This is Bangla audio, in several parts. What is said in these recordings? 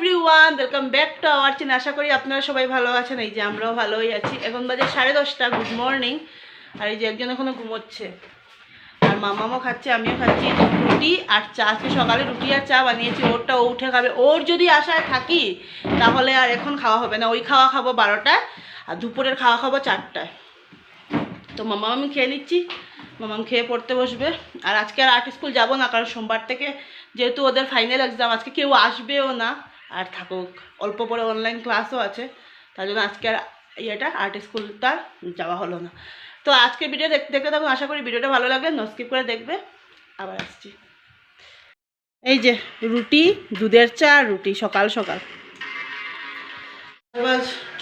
Everyone, welcome back to our channel. আশা করি আপনারা সবাই ভালো আছেন। এই যে আমরাও ভালোই আছি। এখন বাজে 10:30। Good morning. আর এই যে একজন এখনো ঘুমোচ্ছে, আর মামামও খাচ্ছে, আমিও খাচ্ছি রুটি আর চা। আজকে সকালে রুটি আর চা বানিয়েছি। ওরটা ও উঠে খাবে। ওর যদি আশায় থাকি তাহলে আর এখন খাওয়া হবে না। ওই খাওয়া খাবো 12টায়, আর দুপুরের খাওয়া খাবো 4টায়। তো মামা আমি খেয়ে নিচ্ছি, মামাম খেয়ে পড়তে বসবে। আর আজকে আর আর্ট স্কুল যাবো না, কারণ সোমবার থেকে যেহেতু ওদের ফাইনাল এক্সাম, আজকে কেউ আসবেও না। আর থাকুক, অল্প পরে অনলাইন ক্লাসও আছে, তার জন্য আজকে আর আর্ট স্কুলটা যাওয়া হলো না। তো আজকে ভিডিও দেখতে থাকুন। আশা করি ভিডিওটা ভালো লাগবে, নো স্কিপ করে দেখবে। আবার আসছি। এই যে রুটি, দুধের চা আর রুটি সকাল সকাল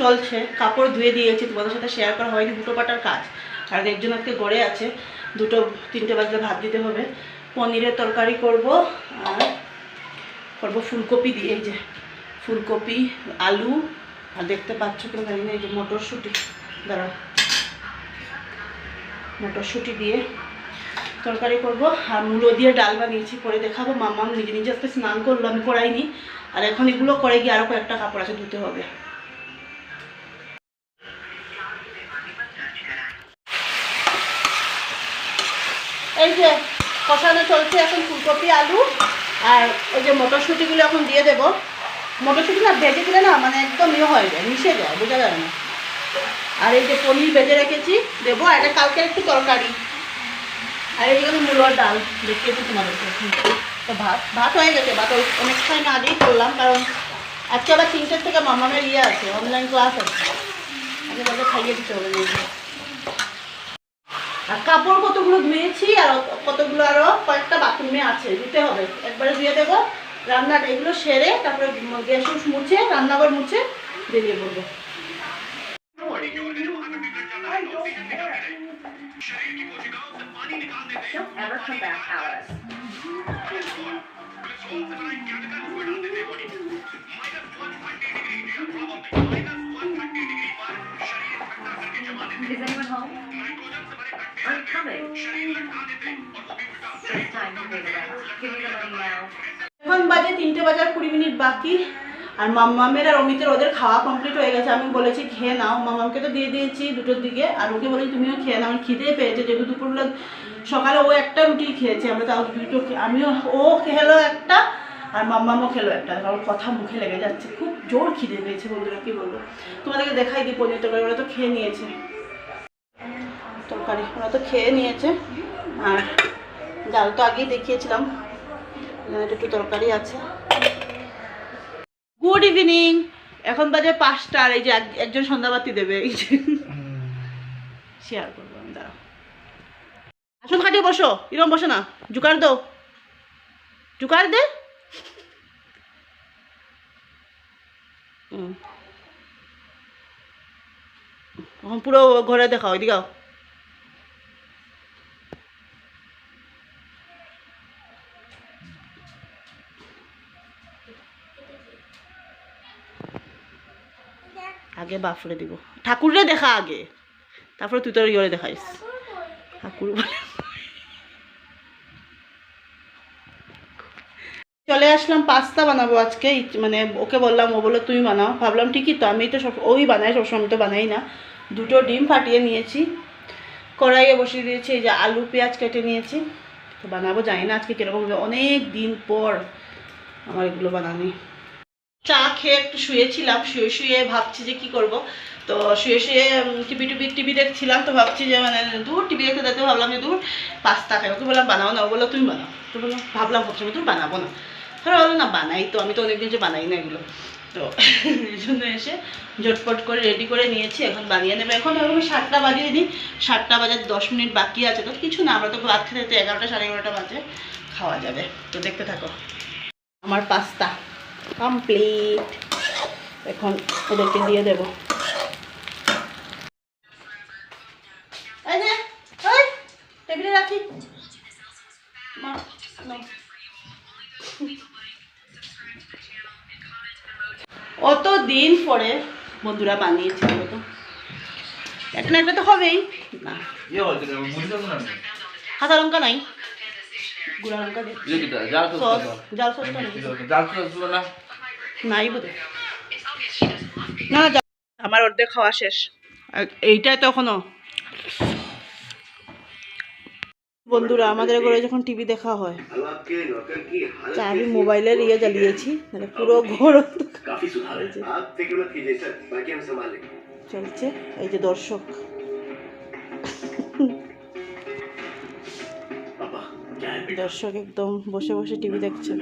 চলছে। কাপড় ধুয়ে দিয়েছি, তোমাদের সাথে শেয়ার করা হয়নি, দুটো পাটার কাজ। আর একজন আজকে গড়ে আছে, 2-3টে বাজলে ভাত দিতে হবে। পনিরের তরকারি করব, আর করবো ফুলকপি দিয়ে। এই যে ফুলকপি, আলু, আর দেখতে পাচ্ছ কেন জানি না, এই যে মটরশুঁটি, দাঁড়া, মটরশুঁটি দিয়ে তরকারি করব। আর মূলো দিয়ে ডাল বানিয়েছি, পরে দেখাবো। মাম্মা নিজে নিজে আজকে স্নান করলো, আমি করাইনি। আর এখন এগুলো করে গিয়ে আরও কয়েকটা কাপড় আছে, ধুতে হবে। এই যে কষানো চলছে এখন ফুলকপি, আলু, আর ওই যে মটরশুঁটিগুলো এখন দিয়ে দেবো। মটরশুঁটি না ভেজে দিলে না মানে একদম ইয়ে হয়ে যায়, মিশে যায়, বোঝা যায় না। আর এই যে পনির ভেজে রেখেছি, দেবো। আর এটা কালকে একটু তরকারি। আর এইগুলো মূলোর ডাল দেখিয়েছি তোমাদেরকে। তো ভাত হয়ে গেছে। ভাত অনেক টাইম আগেই করলাম, কারণ আজকে আবার 3টের থেকে মামামের ইয়ে আছে, অনলাইন ক্লাস আছে। আগে তাকে খাইয়ে দিতে হবে। আর কাপড় কতগুলো ধুয়েছি, আর কতগুলো আরও কয়েকটা বাথরুমে আছে, ধুতে হবে। একবারে ধুয়ে দেবো। রান্নার এগুলো সেরে তারপরে গ্যাস মুছে, রান্নাঘর মুছে বেরিয়ে পড়বো। Is anyone home? I'm coming. It's time to figure it out. Give me the money now. এখন বাজে 3টে বাজার 20 মিনিট বাকি। আর মাম্মামের আর অমিতের ওদের খাওয়া কমপ্লিট হয়ে গেছে। আমি বলেছি খেয়ে নাও, মাম্মামকে তো দিয়ে দিয়েছি 2টোর দিকে, আর ওকে বলেছি তুমিও খেয়ে নাও। খিদে পেয়েছে, যেহেতু দুপুরবেলা সকালে ও একটা রুটি খেয়েছে, আমরা তাও 2টো, আমিও, ও খেলো একটা, আর মাম্মামও খেলো একটা। কারণ কথা মুখে লেগে যাচ্ছে, খুব জোর খিদে পেয়েছে বন্ধুরা, কি বলবো। তোমাদেরকে দেখাই দিই পনির তরকারি, ওরা তো খেয়ে নিয়েছে তরকারি, ওরা তো খেয়ে নিয়েছে। আর ডাল তো আগেই দেখিয়েছিলাম, একটু তরকারি আছে। Good evening. এখন বাজে 5টা, আর এই যে একজন সন্ধ্যাবাতি দেবে, এই যে শেয়ার করবো আমি, দাঁড়াও। আসুন খাটিয়ে বসো, এরকম বসো না, জুকার দো, জুকার দে। এখন পুরো ঘরে দেখাও, এদিকে আগে বাফরে দিব, ঠাকুরে দেখা আগে, তারপরে তুই তোর ইয়ে দেখাইস ঠাকুর বলে। চলে আসলাম, পাস্তা বানাবো আজকে। মানে ওকে বললাম, ও বললো তুমি বানাও। ভাবলাম ঠিকই তো, আমি তো সব ওই বানাই, সবসময় তো বানাই না। 2টো ডিম ফাটিয়ে নিয়েছি, কড়াইয়ে বসিয়ে দিয়েছি। এই যে আলু পেঁয়াজ কেটে নিয়েছি। তো বানাবো, জানি না আজকে কীরকম হবে, অনেক দিন পর আমার এগুলো বানানি। চা খেয়ে একটু শুয়েছিলাম, শুয়ে ভাবছি যে কি করব। তো শুয়ে টিভি দেখছিলাম। তো ভাবছি যে মানে দূর টিভি দেখতে দেখতে ভাবলাম যে দূর পাস্তা খাই। ওকে বললাম বানাও না, ও বললো তুমি বানাও। তো বললাম, ভাবলাম প্রথমে তুমি বানাবো না, ধরো বলো না বানাই, তো আমি তো অনেকদিন যে বানাই না এগুলো। তো এই জন্য এসে ঝটপট করে রেডি করে নিয়েছি, এখন বানিয়ে নেবে। এখন আমি 7টা বাজিয়ে দিই, 7টা বাজার 10 মিনিট বাকি আছে। তো কিছু না, আমরা তো ভাত খেতে 11টা 11:30 বাজে খাওয়া যাবে। তো দেখতে থাকো। আমার পাস্তা কমপ্লিট, এখন ওদেরকে দিয়ে দেবো। টেবিলে রাখি, অত দিন পরে বন্ধুরা বানিয়েছে, তো একটা না একটা তো হবেই না। কাঁচা লঙ্কা নাই, গুঁড়া লঙ্কা দিয়ে জাল সসটা নেই। নাই বোধ না না আমার অর্ধেক খাওয়া শেষ আর এইটাই তো এখনো। বন্ধুরা আমাদের ঘরে যখন টিভি দেখা হয় তা আমি মোবাইলের ইয়ে জ্বালিয়েছি মানে পুরো ঘর চলছে। এই যে দর্শক দর্শক একদম বসে বসে টিভি দেখছে।